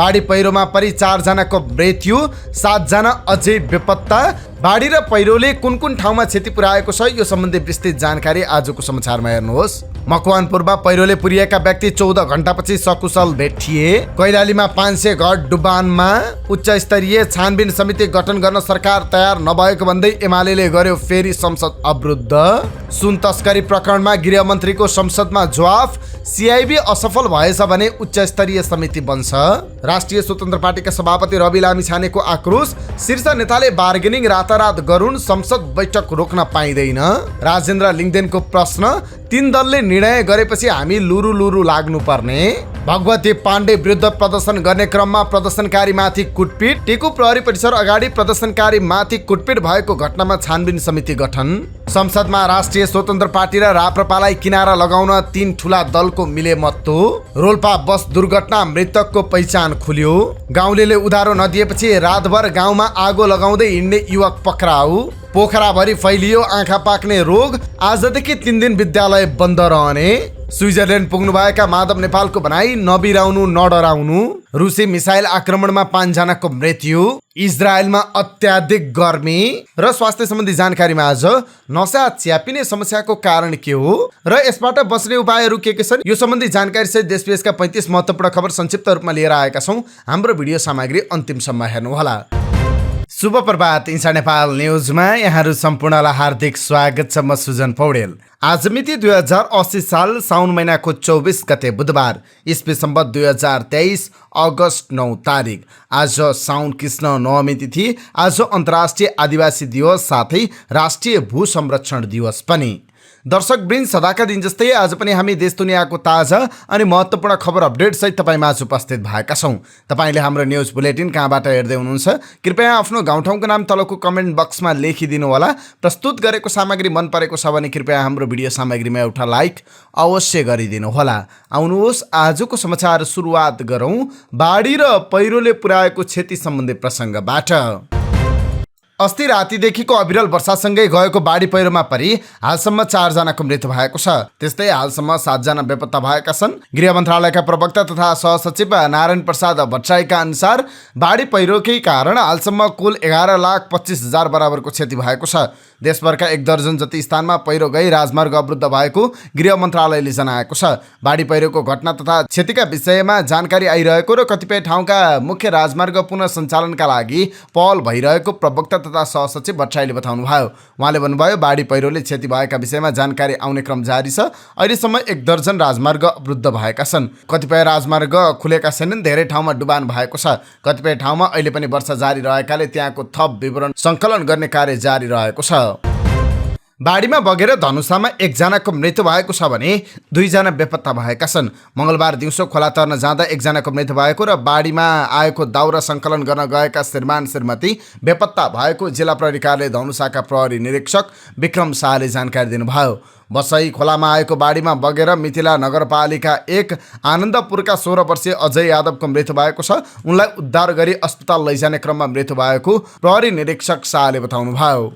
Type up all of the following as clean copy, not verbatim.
बाढी पहिरोमा परि 4 जनाको मृत्यु, 7 जना अझै बेपत्ता। बाढी र पहिरोले कुन कुन ठाउँमा क्षति पुर्याएको छ यो सम्बन्धी विस्तृत जानकारी आजको समाचारमा हेर्नुहोस्। मकवानपुरमा पहिरोले पुरिएका व्यक्ति 14 घण्टापछि सकुशल भेटिए। कैलालीमा 500 घर डुबानमा उच्च स्तरीय छानबिन समिति गठन गर्न सरकार तयार नभएको भन्दै एमालेले गर्यो फेरि संसद अवरुद्ध। सुन तस्करी प्रकरणमा गृहमन्त्रीको संसदमा जवाफ, सिआइबी असफल भएछ भने उच्च स्तरीय समिति बन्छ। राष्ट्रिय स्वतन्त्र पार्टीका सभापति रवि लामिछानेको आक्रोश, शीर्ष नेताले बार्गेनिङ रातारात गरून्, संसद बैठक रोक्न पाइँदैन। राजेन्द्र लिङ्गदेनको प्रश्न, 3 दलले निर्णय गरेपछि हामी लुरु लुरु लाग्नुपर्ने। भगवती पाण्डे विरुद्ध प्रदर्शन गर्ने क्रममा प्रदर्शनकारी माथि कुटपिट, टेकु प्रहरी परिसर अगाडि प्रदर्शनकारी माथि कुटपिट भएको घटनामा छानबिन समिति गठन। संसदमा राष्ट्रिय स्वतन्त्र पार्टी र राप्रपालाई किनारा लगाउन 3 ठूला दलको मिलेमत्तो। रोल्पा बस दुर्घटना, मृतकको पहिचान खुल्यो। गाउँलेले उधारो नदिएपछि रातभर गाउँमा आगो लगाउँदै हिँड्ने युवक पक्राउ। पोखराभरि फैलियो आँखा पाक्ने रोग, आजदेखि 3 दिन विद्यालय बन्द रहने। स्विजरल्यान्ड पुग्नुभएका माधव नेपालको भनाई, नबिराउनु नडराउनु। रुसी मिसाइल आक्रमणमा 5 जनाको मृत्यु। इजरायलमा अत्याधिक गर्मी र स्वास्थ्य सम्बन्धी जानकारीमा आज नसा च्यापिने समस्याको कारण के हो र यसबाट बच्ने उपायहरू के छन् यो सम्बन्धी जानकारी सहित देश विदेशका 35 महत्त्वपूर्ण खबर संक्षिप्त रूपमा लिएर आएका छौं। हाम्रो भिडियो सामग्री अन्तिमसम्म हेर्नुहोला। शुभ प्रभात, इन्सा नेपाल न्युजमा यहाँहरू सम्पूर्णलाई हार्दिक स्वागत छ। म सुजन पौडेल। आज मिति 2080 साल साउन महिनाको 24 गते बुधबार, इस्वी सम्वत 2023 अगस्त 9 तारिक। आज साउन कृष्ण नवमी तिथि। आज अन्तर्राष्ट्रिय आदिवासी दिवस साथै राष्ट्रिय भू संरक्षण दिवस पनि। दर्शकवृन्द, सदाका दिन जस्तै आज पनि हामी देश दुनियाँको ताजा अनि महत्त्वपूर्ण खबर अपडेट सहित तपाईमाझ उपस्थित भएका छौं। तपाईले हाम्रो न्युज बुलेटिन कहाँबाट हेर्दै हुनुहुन्छ कृपया आफ्नो गाउँठाउँको नाम तलको कमेन्ट बक्समा लेखिदिनु होला। प्रस्तुत गरेको सामग्री मन परेको छ भने कृपया हाम्रो भिडियो सामग्रीमा एउटा लाइक अवश्य गरिदिनु होला। आउनुहोस् आजको समाचार सुरुवात गरौँ बाढी र पहिरोले पुर्याएको क्षति सम्बन्धी प्रसङ्गबाट। अस्ति रातिदेखिको अविरल वर्षासँगै गएको बाढी पहिरोमा परि हालसम्म 4 जनाको मृत्यु भएको छ। त्यस्तै हालसम्म 7 जना बेपत्ता भएका छन्। गृह मन्त्रालयका प्रवक्ता तथा सहसचिव नारायण प्रसाद भट्टराईका अनुसार बाढी पहिरोकै कारण हालसम्म कुल 11,25,000 बराबरको क्षति भएको छ। देशभरका 1 दर्जन जति स्थानमा पहिरो गई राजमार्ग अवरुद्ध भएको गृह मन्त्रालयले जनाएको छ। बाढी पहिरोको घटना तथा क्षतिका विषयमा जानकारी आइरहेको र कतिपय ठाउँका मुख्य राजमार्ग पुनः सञ्चालनका लागि पहल भइरहेको प्रवक्ता तथा सहसचिव भट्टराईले बताउनुभयो। उहाँले भन्नुभयो, बाढी पहिरोले क्षति भएका विषयमा जानकारी आउने क्रम जारी छ। अहिलेसम्म 1 दर्जन राजमार्ग अवरुद्ध भएका छन्। कतिपय राजमार्ग खुलेका छैनन्। धेरै ठाउँमा डुबान भएको छ। कतिपय ठाउँमा अहिले पनि वर्षा जारी रहेकाले त्यहाँको थप विवरण सङ्कलन गर्ने कार्य जारी रहेको छ। बाढीमा बगेर धनुषामा 1 जनाको मृत्यु भएको छ भने 2 जना बेपत्ता भएका छन्। मङ्गलबार दिउँसो खोला तर्न जाँदा 1 जनाको मृत्यु भएको र बाढीमा आएको दाउरा सङ्कलन गर्न गएका श्रीमान श्रीमती बेपत्ता भएको जिल्ला प्रहरी कार्यालय धनुषाका प्रहरी निरीक्षक विक्रम शाहले जानकारी दिनुभयो। बसई खोलामा आएको बाढीमा बगेर मिथिला नगरपालिका 1 आनन्दपुरका 16 वर्षीय अजय यादवको मृत्यु भएको छ। उनलाई उद्धार गरी अस्पताल लैजाने क्रममा मृत्यु भएको प्रहरी निरीक्षक शाहले बताउनुभयो।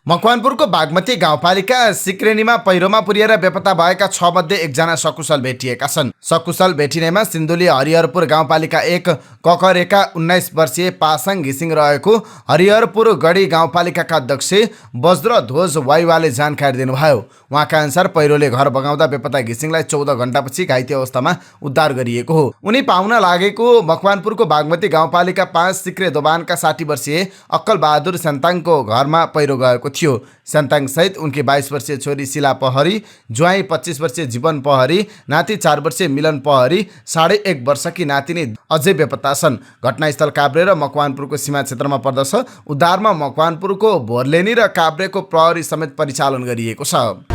मकवानपुरको बागमती गाउँपालिका सिक्रेनीमा पहिरोमा पुरिएर बेपत्ता भएका 6 मध्ये 1 जना सकुशल भेटिएका छन्। सकुशल भेटिनेमा सिन्धुली हरिहरपुर गाउँपालिका 1 ककरेका 19 वर्षीय पासाङ घिसिङ रहेको हरिहरपुर गढी गाउँपालिकाका अध्यक्ष वज्रध्वज वाइवाले जानकारी दिनुभयो। उहाँका अनुसार पहिरोले घर बगाउँदा बेपत्ता घिसिङलाई 14 घण्टापछि घाइते अवस्थामा उद्धार गरिएको हो। उनी पाउन लागेको मकवानपुरको बागमती गाउँपालिका 5 सिक्रे दोबानका 60 वर्षीय अक्कल बहादुर सेन्ताङको घरमा पहिरो गएको थियो। सेन्ताङ सहित उनकी 22 वर्षीय छोरी शिला पहरी, ज्वाइँ 25 वर्षीय जीवन पहरी, नाति 4 वर्षीय मिलन पहरी, 1.5 वर्षकी नातिनी अझै बेपत्ता छन्। घटनास्थल काभ्रे र मकवानपुरको सीमा क्षेत्रमा पर्दछ। उद्धारमा मकवानपुरको भोरलेनी र काभ्रेको प्रहरी समेत परिचालन गरिएको छ।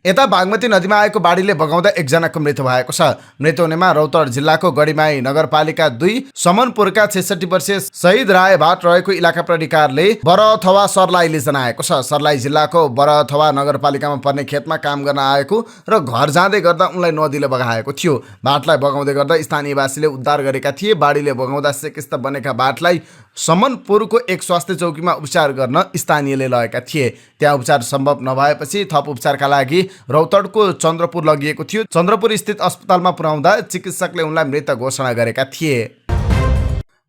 यता बागमती नदीमा आएको बाढीले बगाउँदा 1 जनाको मृत्यु भएको छ। मृत्यु हुनेमा रौतहट जिल्लाको गढीमाई नगरपालिका 2 समनपुरका 66 वर्षीय शहीद राय भाट रहेको इलाका प्रहरीकारले बरअथवा सर्लाहीले जनाएको छ। सर्लाही जिल्लाको बरअथवा नगरपालिकामा पर्ने खेतमा काम गर्न आएको र घर जाँदै गर्दा उनलाई नदीले बगाएको थियो। भाटलाई बगाउँदै गर्दा स्थानीयवासीले उद्धार गरेका थिए। बाढीले बगाउँदा सेकिस्त बनेका भाटलाई समनपुरको एक स्वास्थ्य चौकीमा उपचार गर्न स्थानीयले लगेका थिए। त्यहाँ उपचार सम्भव नभएपछि थप उपचारका लागि रौतडको चन्द्रपुर लगिएको थियो। चन्द्रपुर स्थित अस्पतालमा पुर्याउँदा चिकित्सकले उनलाई मृत घोषणा गरेका थिए।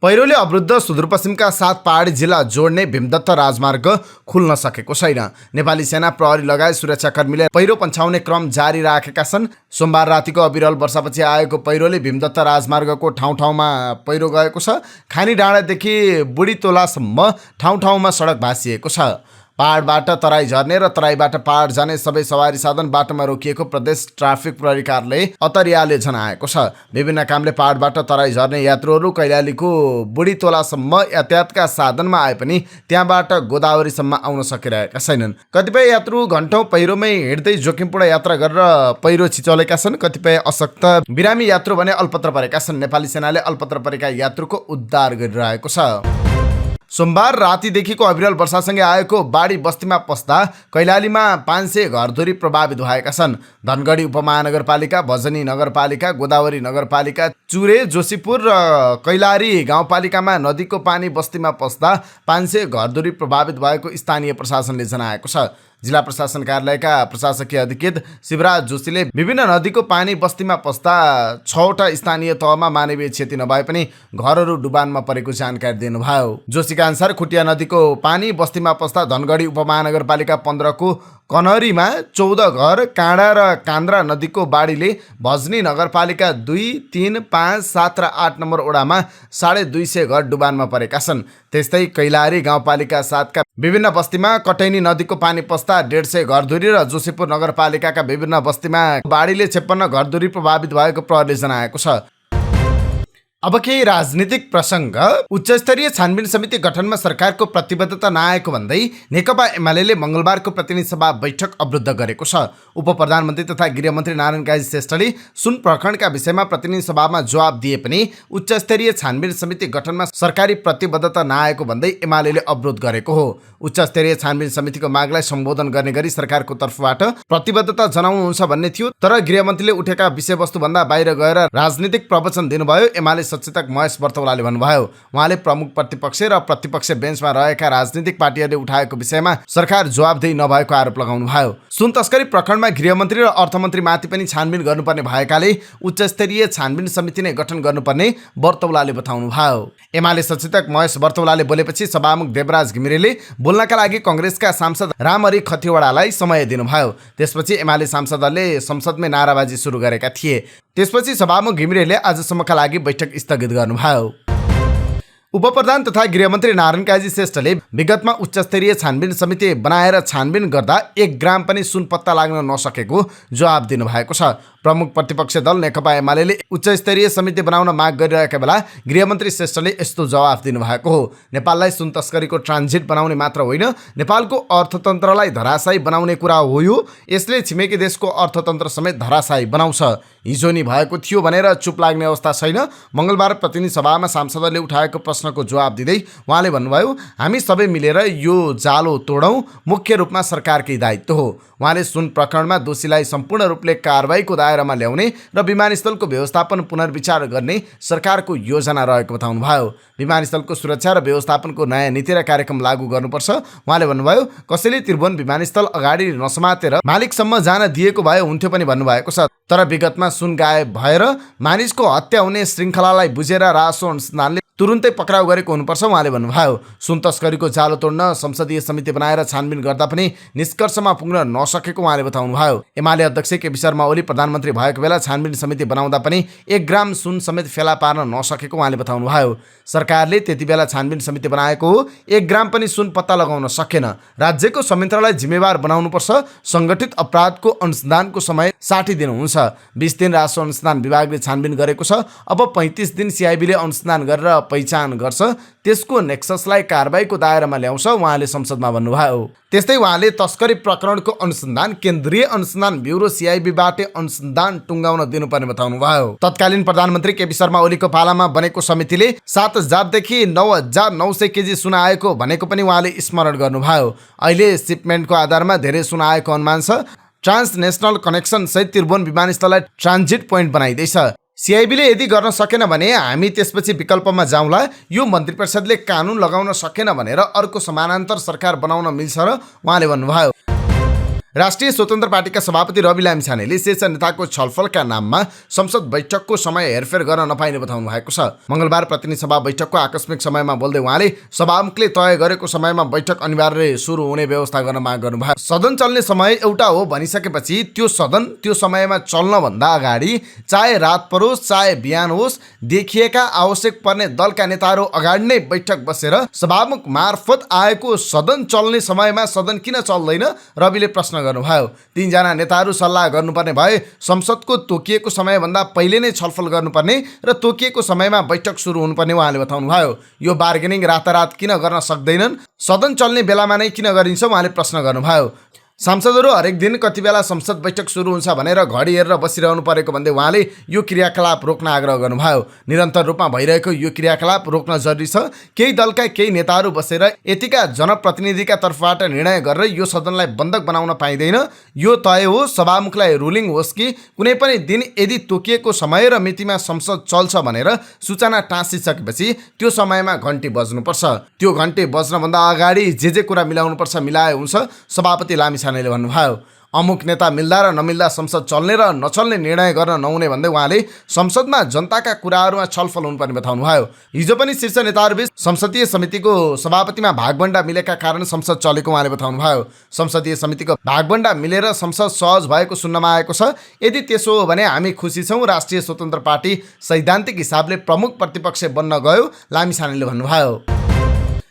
पहिरोले अवरुद्ध सुदूरपश्चिमका 7 पहाडी जिल्ला जोड्ने भीमदत्त राजमार्ग खुल्न सकेको छैन। नेपाली सेना, प्रहरी लगायत सुरक्षाकर्मीले पहिरो पन्छाउने क्रम जारी राखेका छन्। सोमबार रातिको अविरल वर्षापछि आएको पहिरोले भीमदत्त राजमार्गको ठाउँमा पहिरो गएको छ। खानी डाँडादेखि बुढीतोलासम्म ठाउँमा सडक भाँसिएको छ। पहाडबाट तराई झर्ने र तराईबाट पहाड जाने सबै सवारी साधन बाटोमा रोकिएको प्रदेश ट्राफिक प्रहरी कार्यालय अतरियाले जनाएको छ। विभिन्न कामले पहाडबाट तराई झर्ने यात्रुहरू कैलालीको बुढीतोलासम्म यातायातका साधनमा आए पनि त्यहाँबाट गोदावरीसम्म आउन सकिरहेका छैनन्। कतिपय यात्रु घण्टौँ पहिरोमै हिँड्दै जोखिमपूर्ण यात्रा गरेर पहिरो छिचलेका छन्। कतिपय अशक्त बिरामी यात्रु भने अल्पत्र परेका छन्। नेपाली सेनाले अल्पत्र परेका यात्रुको उद्धार गरिरहेको छ। सोमबार रातिदेखिको अविरल वर्षासँगै आएको बाढी बस्तीमा पस्दा कैलालीमा 500 घरधुरी प्रभावित भएका छन्। धनगढी उपमहानगरपालिका, भजनी नगरपालिका, गोदावरी नगरपालिका, चुरे, जोशीपुर र कैलाली गाउँपालिकामा नदीको पानी बस्तीमा पस्दा 500 घरधुरी प्रभावित भएको स्थानीय प्रशासनले जनाएको छ। जिल्ला प्रशासन कार्यालयका प्रशासकीय अधिकृत शिवराज जोशीले विभिन्न नदीको पानी बस्तीमा पस्दा 6वटा स्थानीय तहमा मानवीय क्षति नभए पनि घरहरू डुबानमा परेको जानकारी दिनुभयो। जोशीका अनुसार खुटिया नदीको पानी बस्तीमा पस्दा धनगढी उपमहानगरपालिका 15 को कनहरीमा 14 घर, काँडा र कान्द्रा नदीको बाढीले भजनी नगरपालिका 2, 3, 5, 7 र 8 नम्बर ओडामा 250 घर डुबानमा परेका छन्। त्यस्तै कैलाली गाउँपालिका 7 का विभिन्न बस्तीमा कटैनी नदीको पानी पस्दा 150 घरधुरी र जोशीपुर नगरपालिकाका विभिन्न बस्तीमा बाढीले 56 घरधुरी प्रभावित भएको प्रहरीले जनाएको छ। अब केही राजनीतिक प्रसङ्ग। उच्चस्तरीय छानबिन समिति गठनमा सरकारको प्रतिबद्धता नआएको भन्दै नेकपा एमाले मंगलबारको प्रतिनिधि सभा बैठक अवरुद्ध गरेको छ। उपप्रधानमन्त्री तथा गृहमन्त्री नारायण काजी श्रेष्ठले सुन प्रकरणका विषयमा प्रतिनिधि सभामा जवाब दिए पनि उच्चस्तरीय छानबिन समिति गठनमा सरकारी प्रतिबद्धता नआएको भन्दै एमाले अवरोध गरेको हो। उच्चस्तरीय छानबिन समितिको मागलाई सम्बोधन गर्ने गरी सरकारको तर्फबाट प्रतिबद्धता जनाउनुहुन्छ भन्ने थियो, तर गृहमन्त्रीले उठेका विषयवस्तुभन्दा बाहिर गएर राजनीतिक प्रवचन दिनुभयो। एमाले सचेतक महेश बर्तौलाले भन्नुभयो, उहाँले प्रमुख प्रतिपक्ष र प्रतिपक्ष बेन्चमा रहेका राजनीतिक पार्टीहरूले उठाएको विषयमा सरकार जवाबदेही नभएको आरोप लगाउनुभयो। सुन तस्करी प्रकरणमा गृहमन्त्री र अर्थमन्त्री माथि पनि छानबिन गर्नुपर्ने भएकाले उच्चस्तरीय छानबिन समिति नै गठन गर्नुपर्ने बर्तौलाले बताउनुभयो। एमाले सचेतक महेश बर्तौलाले बोलेपछि सभामुख देवराज घिमिरेले बोल्नका लागि कांग्रेसका सांसद रामहरि खतिवडालाई समय दिनुभयो। त्यसपछि एमाले सांसदहरूले संसदमै नाराबाजी सुरु गरेका थिए। त्यसपछि सभामुख घिमिरेले आजसम्मका लागि बैठक स्थगित गर्नुभयो। उपप्रधान तथा गृहमन्त्री नारायण काजी श्रेष्ठले विगतमा उच्चस्तरीय छानबिन समिति बनाएर छानबिन गर्दा 1 ग्राम पनि सुन पत्ता लाग्न नसकेको जवाब दिनुभएको छ। प्रमुख प्रतिपक्ष दल नेकपा एमाले उच्चस्तरीय समिति बनाउन माग गरिरहेका बेला गृहमन्त्री श्रेष्ठले यस्तो जवाफ दिनुभएको हो। नेपाललाई सुन तस्करीको ट्रान्जिट बनाउने मात्र होइन, नेपालको अर्थतन्त्रलाई धराशायी बनाउने कुरा हो यो। यसले छिमेकी देशको अर्थतन्त्र समेत धराशायी बनाउँछ। हिजो नि भएको थियो भनेर चुप लाग्ने अवस्था छैन। मंगलबार प्रतिनिधि सभामा सांसदहरूले उठाएको प्रश्नको जवाब दिँदै उहाँले भन्नुभयो, हामी सबै मिलेर यो जालो तोडौँ, मुख्य रूपमा सरकारकै दायित्व हो। उहाँले सुन प्रकरणमा दोषीलाई सम्पूर्ण रूपले कारबाहीको दायरामा ल्याउने र विमानस्थलको व्यवस्थापन पुनर्विचार गर्ने सरकारको योजना रहेको बताउनुभयो। विमानस्थलको सुरक्षा र व्यवस्थापनको नयाँ नीति र कार्यक्रम लागू गर्नुपर्छ। उहाँले भन्नुभयो, कसैले त्रिभुवन विमानस्थल अगाडि नसमातेर मालिकसम्म जान दिएको भए हुन्थ्यो पनि भन्नुभएको छ। तर विगतमा सुन गायब भएर मानिसको हत्या हुने श्रृङ्खलालाई बुझेर रासो अनुसन्धानले तुरुन्तै पक्राउ गरेको हुनुपर्छ उहाँले भन्नुभयो। सुन तस्करीको जालो तोड्न संसदीय समिति बनाएर छानबिन गर्दा पनि निष्कर्षमा पुग्न नसकेको उहाँले बताउनुभयो। एमाले अध्यक्ष केपी शर्मा ओली प्रधानमन्त्री भएको बेला छानबिन समिति बनाउँदा पनि 1 ग्राम सुन समेत फेला पार्न नसकेको उहाँले बताउनुभयो। सरकारले त्यति बेला छानबिन समिति बनाएको हो, 1 ग्राम पनि सुन पत्ता लगाउन सकेन। राज्यको संयन्त्रलाई जिम्मेवार बनाउनुपर्छ। संगठित अपराधको अनुसन्धानको समय 60 दिन हुन्छ। 20 दिन राष्ट्र अनुसन्धान विभागले छानबिन गरेको छ। अब 35 दिन सिआइबीले अनुसन्धान गरेर पहिचान गर्छ, त्यसको नेक्ससलाई कारबाहीको दायरामा ल्याउँछ उहाँले संसदमा भन्नुभयो। त्यस्तै उहाँले तस्करी प्रकरणको अनुसन्धान केन्द्रीय अनुसन्धान ब्युरो सिआइबीबाट अनुसन्धान टुङ्गाउन दिनुपर्ने बताउनुभयो। तत्कालीन प्रधानमन्त्री केपी शर्मा ओलीको पालामा बनेको समितिले 7000 देखि 9900 केजी सुन आएको भनेको पनि उहाँले स्मरण गर्नुभयो। अहिले सिपमेन्टको आधारमा धेरै सुन आएको अनुमान छ। ट्रान्सनेसनल कनेक्सन सहित त्रिभुवन विमानस्थललाई ट्रान्जिट पोइन्ट बनाइँदैछ। सिआइबीले यदि गर्न सकेन भने हामी त्यसपछि विकल्पमा जाउँला। यो मन्त्री परिषदले कानुन लगाउन सकेन भनेर अर्को समानान्तर सरकार बनाउन मिल्छ र उहाँले भन्नुभयो। राष्ट्रिय स्वतन्त्र पार्टीका सभापति रवि लामिछानेले शीर्ष नेताको छलफलका नाममा संसद बैठकको समय हेरफेर गर्न नपाइने बताउनु भएको छ। मंगलबार प्रतिनिधि सभा बैठकको आकस्मिक समयमा बोल्दै उहाँले सभामुखले तय गरेको समयमा बैठक अनिवार्य सुरु हुने व्यवस्था गर्न माग गर्नुभयो। सदन चल्ने समय एउटा हो भनिसकेपछि त्यो सदन त्यो समयमा चल्न भन्दा अगाडि चाहे रात परोस् चाहे बिहान होस् देखिएका आवश्यक पर्ने दलका नेताहरू अगाडि नै बैठक बसेर सभामुख मार्फत आएको सदन चल्ने समयमा सदन किन चल्दैन रविले प्रश्न गर्नुभयो। 3 जना नेताहरू सल्लाह गर्नुपर्ने भए संसदको तोकिएको समयभन्दा पहिले नै छलफल गर्नुपर्ने र तोकिएको समयमा बैठक सुरु हुनुपर्ने उहाँले बताउनुभयो। यो बार्गेनिङ रातारात किन गर्न सक्दैनन्, सदन चल्ने बेलामा नै किन गरिन्छ उहाँले प्रश्न गर्नुभयो। सांसदहरू हरेक दिन कति बेला संसद बैठक सुरु हुन्छ भनेर घडी हेरेर बसिरहनु परेको भन्दै उहाँले यो क्रियाकलाप रोक्न आग्रह गर्नुभयो। निरन्तर रूपमा भइरहेको यो क्रियाकलाप रोक्न जरुरी छ। केही दलका केही नेताहरू बसेर यतिका जनप्रतिनिधिका तर्फबाट निर्णय गरेर यो सदनलाई बन्धक बनाउन पाइँदैन। यो तय हो सभामुखलाई रुलिङ होस् कि कुनै पनि दिन यदि तोकिएको समय र मितिमा संसद चल्छ भनेर सूचना टाँसिसकेपछि त्यो समयमा घन्टी बज्नुपर्छ। त्यो घन्टी बज्नभन्दा अगाडि जे कुरा मिलाउनुपर्छ मिलाए हुन्छ, सभापति लामिछाने भन्नुभयो। अमुक नेता मिल्दा र नमिल्दा संसद चल्ने र नचल्ने निर्णय गर्न नहुने भन्दै उहाँले संसदमा जनताका कुराहरूमा छलफल हुनुपर्ने बताउनुभयो। हिजो पनि शीर्ष नेताहरूबीच संसदीय समितिको सभापतिमा भागबण्डा मिलेका कारण संसद चलेको उहाँले बताउनुभयो। संसदीय समितिको भागबण्डा मिलेर संसद सहज भएको सुन्नमा आएको छ। यदि त्यसो हो भने हामी खुसी छौँ। राष्ट्रिय स्वतन्त्र पार्टी सैद्धान्तिक हिसाबले प्रमुख प्रतिपक्ष बन्न गयो, लामिछानेले भन्नुभयो।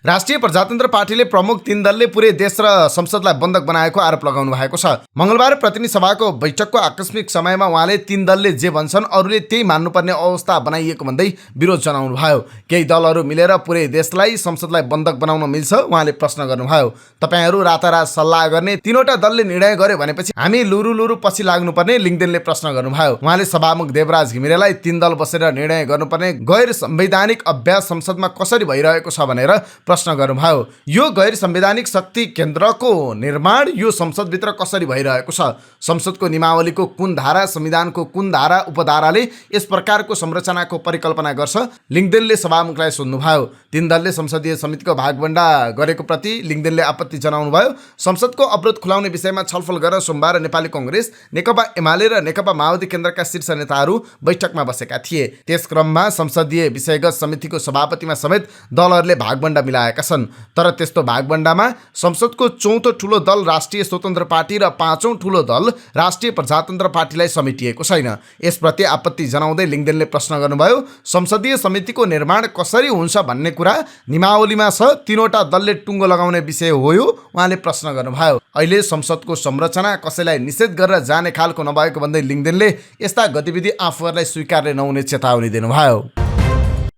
राष्ट्रिय प्रजातन्त्र पार्टीले प्रमुख 3 दलले पुरै देश र संसदलाई बन्धक बनाएको आरोप लगाउनु भएको छ। मंगलबार प्रतिनिधि सभाको बैठकको आकस्मिक समयमा उहाँले 3 दलले जे भन्छन् अरूले त्यही मान्नुपर्ने अवस्था बनाइएको भन्दै विरोध जनाउनु भयो। केही दलहरू मिलेर पुरै देशलाई संसदलाई बन्धक बनाउन मिल्छ उहाँले प्रश्न गर्नुभयो। तपाईहरू रातारात सल्लाह गर्ने 3वटा दलले निर्णय गर्यो भनेपछि हामी लुरु पछि लाग्नुपर्ने लिङ्गदेनले प्रश्न गर्नुभयो। उहाँले सभामुख देवराज घिमिरेलाई 3 दल बसेर निर्णय गर्नुपर्ने गैर संवैधानिक अभ्यास संसदमा कसरी भइरहेको छ भनेर प्रश्न गर्नुभयो। यो गैर संवैधानिक शक्ति केन्द्रको निर्माण यो संसदभित्र कसरी भइरहेको छ, संसदको नियमावलीको कुन धारा, संविधानको कुन धारा उपधाराले यस प्रकारको संरचनाको परिकल्पना गर्छ, लिङ्गदेनले सभामुखलाई सोध्नुभयो। 3 दलले संसदीय समितिको भागबण्डा गरेको प्रति लिङ्गदेनले आपत्ति जनाउनु भयो। संसदको अवरोध खुलाउने विषयमा छलफल गरेर सोमबार नेपाली कांग्रेस, नेकपा एमाले र नेकपा माओवादी केन्द्रका शीर्ष नेताहरू बैठकमा बसेका थिए। त्यस क्रममा संसदीय विषयगत समितिको सभापतिमा समेत दलहरूले भागबण्डा मिलाएका छन्। तर त्यस्तो भागबण्डामा संसदको 4थो ठूलो दल राष्ट्रिय स्वतन्त्र पार्टी र 5औं ठूलो दल राष्ट्रिय प्रजातन्त्र पार्टीलाई समेटिएको छैन। यसप्रति आपत्ति जनाउँदै लिङ्गदेनले प्रश्न गर्नुभयो। संसदीय समितिको निर्माण कसरी हुन्छ भन्ने कुरा नियमावलीमा छ, 3वटा दलले टुङ्गो लगाउने विषय हो यो उहाँले प्रश्न गर्नुभयो। अहिले संसदको संरचना कसैलाई निषेध गरेर जाने खालको नभएको भन्दै लिङ्गदेनले यस्ता गतिविधि आफूहरूलाई स्वीकार्य नहुने चेतावनी दिनुभयो।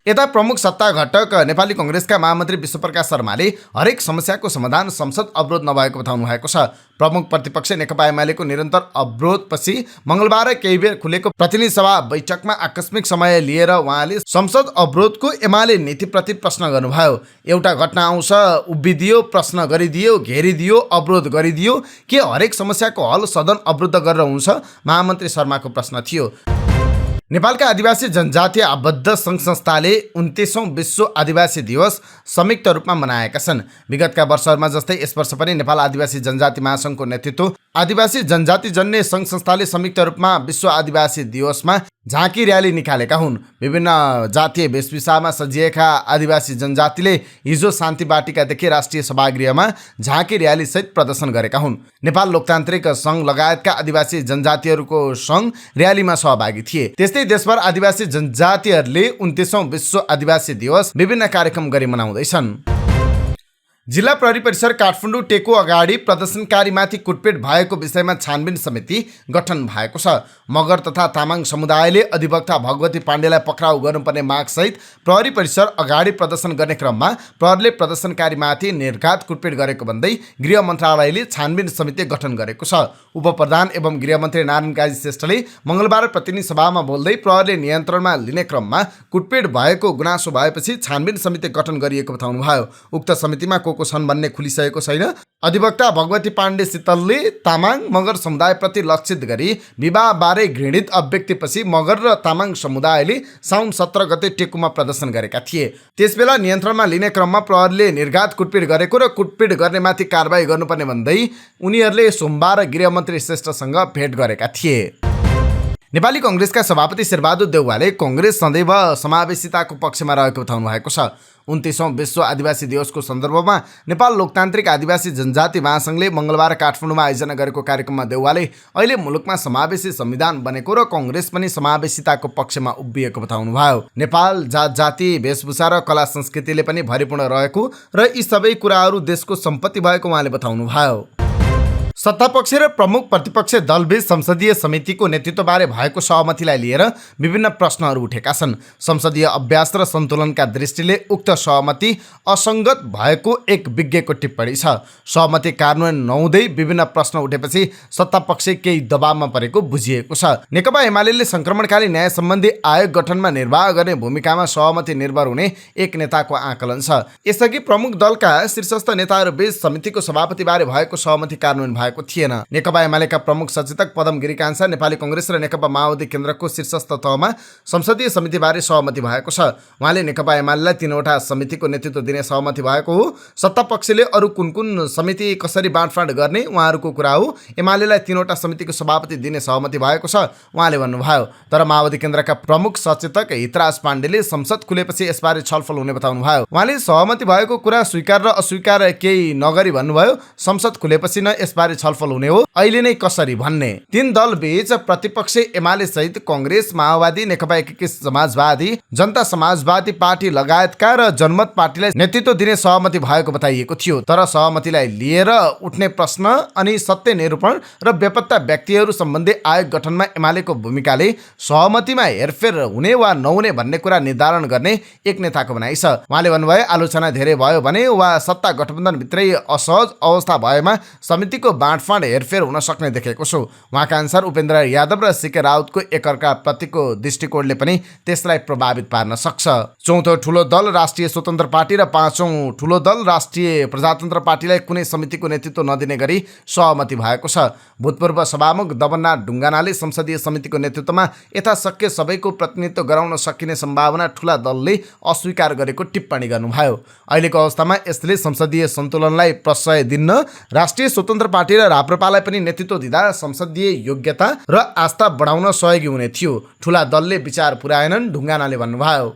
यता प्रमुख सत्ता घटक नेपाली कांग्रेसका महामन्त्री विश्वप्रकाश शर्माले हरेक समस्याको समाधान संसद अवरोध नभएको बताउनु भएको छ। प्रमुख प्रतिपक्ष नेकपा एमालेको निरन्तर अवरोधपछि मंगलबार केही बेर खुलेको प्रतिनिधि सभा बैठकमा आकस्मिक समय लिएर उहाँले संसद अवरोधको एमाले नीतिप्रति प्रश्न गर्नुभयो। एउटा घटना आउँछ, उभिदियो, प्रश्न गरिदियो, घेरिदियो, अवरोध गरिदियो, के हरेक समस्याको हल सदन अवरुद्ध गरेर हुन्छ? महामन्त्री शर्माको प्रश्न थियो। नेपालका आदिवासी जनजातीय आबद्ध सङ्घ संस्थाले 29औं विश्व आदिवासी दिवस संयुक्त रूपमा मनाएका छन्। विगतका वर्षहरूमा जस्तै यस वर्ष पनि नेपाल आदिवासी जनजाति महासङ्घको नेतृत्व आदिवासी जनजाति जन्य सङ्घ संस्थाले संयुक्त रूपमा विश्व आदिवासी दिवसमा झाँकी र्याली निकालेका हुन्। विभिन्न जातीय वेशभूषामा सजिएका आदिवासी जनजातिले हिजो शान्ति बाटिकादेखि राष्ट्रिय सभागृहमा झाँकी र्याली सहित प्रदर्शन गरेका हुन्। नेपाल लोकतान्त्रिक सङ्घ लगायतका आदिवासी जनजातिहरूको सङ्घ र्यालीमा सहभागी थिए। त्यस्तै देशभर आदिवासी जनजातिहरूले 29औं विश्व आदिवासी दिवस विभिन्न कार्यक्रम गरी मनाउँदैछन्। जिल्ला प्रहरी परिसर काठमाडौँ टेको अगाडि प्रदर्शनकारीमाथि कुटपिट भएको विषयमा छानबिन समिति गठन भएको छ। मगर तथा तामाङ समुदायले अधिवक्ता भगवती पाण्डेलाई पक्राउ गर्नुपर्ने मागसहित प्रहरी परिसर अगाडि प्रदर्शन गर्ने क्रममा प्रहरीले प्रदर्शनकारीमाथि निर्घात कुटपिट गरेको भन्दै गृह मन्त्रालयले छानबिन समिति गठन गरेको छ। उपप्रधान एवं गृहमन्त्री नारायण काजी श्रेष्ठले मंगलबार प्रतिनिधि सभामा बोल्दै प्रहरीले नियन्त्रणमा लिने क्रममा कुटपिट भएको गुनासो भएपछि छानबिन समिति गठन गरिएको बताउनुभयो। उक्त समितिमा को को छन् भन्ने खुलिसकेको छैन। अधिवक्ता भगवती पाण्डे शीतलले तामाङ मगर समुदायप्रति लक्षित गरी विवाहबारे घृणित अभिव्यक्तिपछि मगर र तामाङ समुदायले साउन 17 गते टेकुमा प्रदर्शन गरेका थिए। त्यसबेला नियन्त्रणमा लिने क्रममा प्रहरीले निर्घात कुटपिट गरेको र कुटपिट गर्नेमाथि कारबाही गर्नुपर्ने भन्दै उनीहरूले सोमबार गृहमन्त्री श्रेष्ठसँग भेट गरेका थिए। नेपाली कङ्ग्रेसका सभापति शेरबहादुर देउवाले कङ्ग्रेस सदैव समावेशिताको पक्षमा रहेको बताउनु भएको छ। 29औं विश्व आदिवासी दिवसको सन्दर्भमा नेपाल लोकतान्त्रिक आदिवासी जनजाति महासङ्घले मङ्गलबार काठमाडौँमा आयोजना गरेको कार्यक्रममा देउवाले अहिले मुलुकमा समावेशी संविधान बनेको र कङ्ग्रेस पनि समावेशिताको पक्षमा उभिएको बताउनुभयो। नेपाल जात जाति वेशभूषा र कला संस्कृतिले पनि भरिपूर्ण रहेको र यी सबै कुराहरू देशको सम्पत्ति भएको उहाँले बताउनुभयो। सत्तापक्ष र प्रमुख प्रतिपक्ष दलबीच संसदीय समितिको नेतृत्वबारे भएको सहमतिलाई लिएर विभिन्न प्रश्नहरू उठेका छन्। संसदीय अभ्यास र सन्तुलनका दृष्टिले उक्त सहमति असङ्गत भएको एक विज्ञको टिप्पणी छ। सहमति कार्यान्वयन नहुँदै विभिन्न प्रश्न उठेपछि सत्तापक्ष केही दबावमा परेको बुझिएको छ। नेकपा एमाले सङ्क्रमणकालीन न्याय सम्बन्धी आयोग गठनमा निर्वाह गर्ने भूमिकामा सहमति निर्भर हुने एक नेताको आकलन छ। यसअघि प्रमुख दलका शीर्षस्थ नेताहरूबीच समितिको सभापतिबारे भएको सहमति कार्यान्वयन भएको थिएन। नेकपा एमालेका प्रमुख सचेतक पदम गिरीका अनुसार नेपाली कङ्ग्रेस र नेकपा माओवादी केन्द्रको शीर्षस्थ तहमा संसदीय समितिबारे सहमति भएको छ। उहाँले नेकपा एमालेलाई 3वटा समितिको नेतृत्व दिने सहमति भएको हो। सत्तापक्षले अरू कुन कुन समिति कसरी बाँडफाँड गर्ने उहाँहरूको कुरा हो। एमालेलाई 3वटा समितिको सभापति दिने सहमति भएको छ उहाँले भन्नुभयो। तर माओवादी केन्द्रका प्रमुख सचेतक हितराज पाण्डेले संसद खुलेपछि यसबारे छलफल हुने बताउनुभयो। उहाँले सहमति भएको कुरा स्वीकार र अस्वीकार केही नगरी भन्नुभयो। संसद खुलेपछि न यसबारे छलफल हुने हो, अहिले नै कसरी भन्ने। 3 दल बीच प्रतिपक्ष एमाले सहित कङ्ग्रेस, माओवादी, नेकपा एकीकृत समाजवादी, जनता समाजवादी पार्टी लगायतका र जनमत पार्टीलाई नेतृत्व दिने सहमति भएको बताइएको थियो। तर सहमतिलाई लिएर उठ्ने प्रश्न अनि सत्य निरूपण र बेपत्ता व्यक्तिहरू सम्बन्धी आयोग गठनमा एमालेको भूमिकाले सहमतिमा हेरफेर हुने वा नहुने भन्ने कुरा निर्धारण गर्ने एक नेताको भनाइ छ। उहाँले भन्नुभयो, आलोचना धेरै भयो भने वा सत्ता गठबन्धनभित्रै असहज अवस्था भएमा समितिको बाँडफाँड हेरफेर हुन सक्ने देखेको छु। उहाँका अनुसार उपेन्द्र यादव र सीके राउतको एकअर्का प्रतिको दृष्टिकोणले पनि त्यसलाई प्रभावित पार्न सक्छ। 4औं ठुलो दल राष्ट्रिय स्वतन्त्र पार्टी र 5औं ठुलो दल राष्ट्रिय प्रजातन्त्र पार्टीलाई कुनै समितिको नेतृत्व नदिने गरी सहमति भएको छ। भूतपूर्व सभामुख दबननाथ ढुङ्गानाले संसदीय समितिको नेतृत्वमा यथाशक्य सबैको प्रतिनिधित्व गराउन सकिने सम्भावना ठुला दलले अस्वीकार गरेको टिप्पणी गर्नुभयो। अहिलेको अवस्थामा यसले संसदीय सन्तुलनलाई प्रश्रय दिन्न राष्ट्रिय स्वतन्त्र पार्टी र राप्रपालाई पनि नेतृत्व दिँदा संसदीय योग्यता र आस्था बढाउन सहयोगी हुने थियो। ठुला दलले विचार पुर्याएनन्, ढुङ्गानाले भन्नुभयो।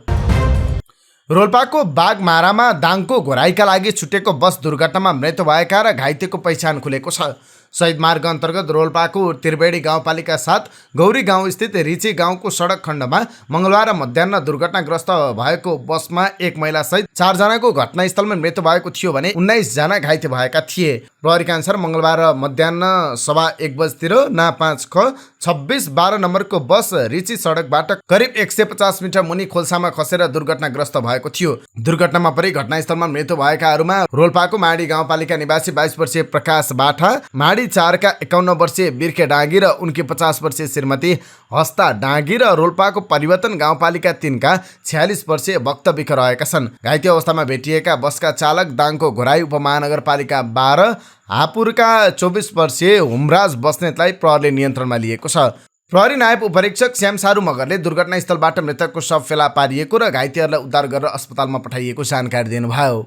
रोल्पाको बागमारामा दाङको घोराइका लागि छुटेको बस दुर्घटनामा मृत्यु भएका र घाइतेको पहिचान खुलेको छ। शहीद मार्ग अन्तर्गत रोल्पाको त्रिवेणी गाउँपालिका 7 गौरी गाउँ स्थित रिची गाउँको सडक खण्डमा मङ्गलबार मध्याह्न दुर्घटनाग्रस्त भएको बसमा एक महिला सहित 4 जनाको घटनास्थलमा मृत्यु भएको थियो भने 19 जना घाइते भएका थिए। प्रहरीका अनुसार मङ्गलबार मध्याह्न 1:15 बजेतिर ना 5 ख 26-12 नम्बरको बस रिची सडकबाट करिब 150 मिटर मुनि खोल्सामा खसेर दुर्घटनाग्रस्त भएको थियो। दुर्घटनामा परि घटनास्थलमा मृत्यु भएकाहरूमा रोल्पाको माडी गाउँपालिका निवासी 22 वर्षीय प्रकाश बाठा, माडी 4 का 51 वर्षीय बिर्खे डाँगी र उनकी 50 वर्षीय श्रीमती हस्ता डाँगी र रोल्पाको परिवर्तन गाउँपालिका 3 का 46 वर्षीय भक्त बिख रहेका छन्। घाइते अवस्थामा भेटिएका बसका चालक दाङको घोराई उपमहानगरपालिका 12 हापुरका 24 वर्षीय हुमराज बस्नेतलाई प्रहरीले नियन्त्रणमा लिएको छ। प्रहरी नायब उपरीक्षक श्यामसारू मगरले दुर्घटनास्थलबाट मृतकको शव फेला पारिएको र घाइतेहरूलाई उद्धार गरेर अस्पतालमा पठाइएको जानकारी दिनुभयो।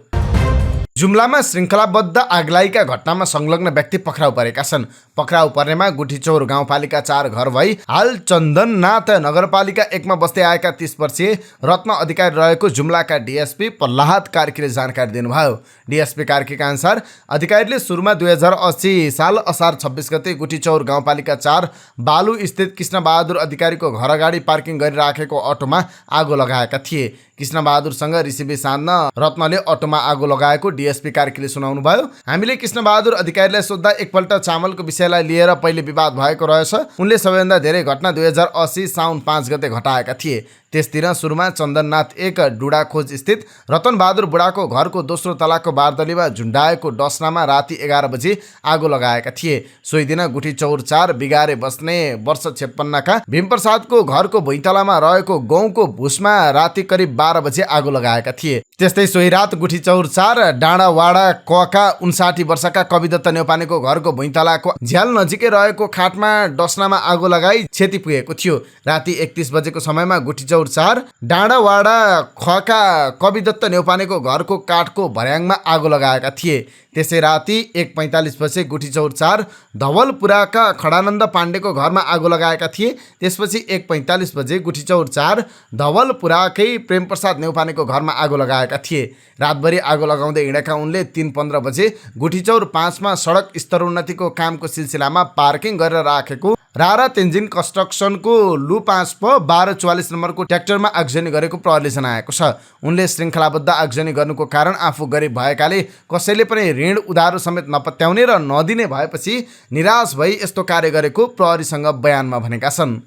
जुम्लामा श्रृङ्खलाबद्ध आगलागीका घटनामा संलग्न व्यक्ति पक्राउ परेका छन्। पक्राउ पर्नेमा गुठीचौर गाउँपालिका 4 घर भई हाल चन्दननाथ नगरपालिका 1 मा बस्दै आएका 30 वर्षीय रत्न अधिकारी रहेको जुम्लाका डीएसपी प्रह्लाद कार्कीले जानकारी दिनुभयो। डीएसपी कार्कीका अनुसार अधिकारीले सुरुमा 2080 साल असार 26 गते गुठीचौर गाउँपालिका 4 बालु स्थित कृष्णबहादुर अधिकारीको घर अगाडि पार्किङ गरिराखेको अटोमा आगो लगाएका थिए। कृष्णबहादुरसँग रिसिभी साध्न रत्नले अटोमा आगो लगाएको डीएसपी कार्कीले सुनाउनु भयो। हामीले कृष्णबहादुर अधिकारीलाई सोद्धा एकपल्ट चामलको विषयलाई लिएर पहिले विवाद भएको रहेछ। उनले सबैभन्दा धेरै घटना 2080 साउन 5 गते घटाएका थिए। त्यस दिन सुरुमा चन्दननाथ 1 डुडा खोज स्थित रतनबहादुर बुढाको घरको दोस्रो तलाको बारदलीमा झुन्डाएको डसनामा राति 11 बजे आगो लगाएका थिए। सोही दिन गुठी चौर 4 बिगारे बस्ने वर्ष 56 का भीमप्रसादको घरको भुइँतलामा रहेको गहुँको भुसमा राति करिब 12 बजे आगो लगाएका थिए। त्यस्तै सोही रात गुठी चौर 4 डाँडावाडा कका 59 वर्षका कविदत्त नेउपानेको घरको भुइँतलाको झ्याल नजिकै रहेको खाटमा डसनामा आगो लगाई क्षति पुगेको थियो। राति 31 बजेको समयमा गुठी चौर 4 डाँडावाडा खका कविदत्त नेउपानेको घरको काठको भर्याङमा आगो लगाएका थिए। त्यसै राति 1:45 बजे गुठी चौर 4 धवलपुराका खडानन्द पाण्डेको घरमा आगो लगाएका थिए। त्यसपछि 1:45 बजे गुठी चौर 4 धवलपुराकै प्रेमप्रसाद नेउपानेको घरमा आगो लगाएका थिए। रातभरि आगो लगाउँदै हिँडेका उनले 3:15 बजे गुठी चौर 5 मा सडक स्तरोन्नतिको कामको सिलसिलामा पार्किङ गरेर राखेको रारा तेन्जिन कन्स्ट्रक्सनको लु 5 प 1244 नम्बरको ट्र्याक्टरमा आगजनी गरेको प्रहरीले जनाएको छ। उनले श्रृङ्खलाबद्ध आगजनी गर्नुको कारण आफू गरिब भएकाले कसैले पनि ऋण उधारो समेत नपत्याउने र नदिने भएपछि निराश भई यस्तो कार्य गरेको प्रहरीसँग बयानमा भनेका छन्।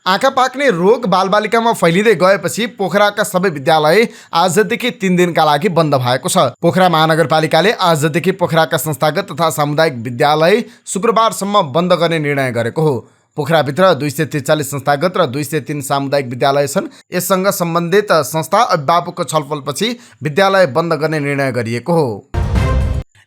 आँखा पाक्ने रोग बालबालिकामा फैलिँदै गएपछि पोखराका सबै विद्यालय आजदेखि 3 दिनका लागि बन्द भएको छ। पोखरा महानगरपालिकाले आजदेखि पोखराका संस्थागत तथा सामुदायिक विद्यालय शुक्रबारसम्म बन्द गर्ने निर्णय गरेको हो। पोखराभित्र 243 संस्थागत र 203 सामुदायिक विद्यालय छन्। यससँग सम्बन्धित संस्था अभिभावकको छलफलपछि विद्यालय बन्द गर्ने निर्णय गरिएको हो।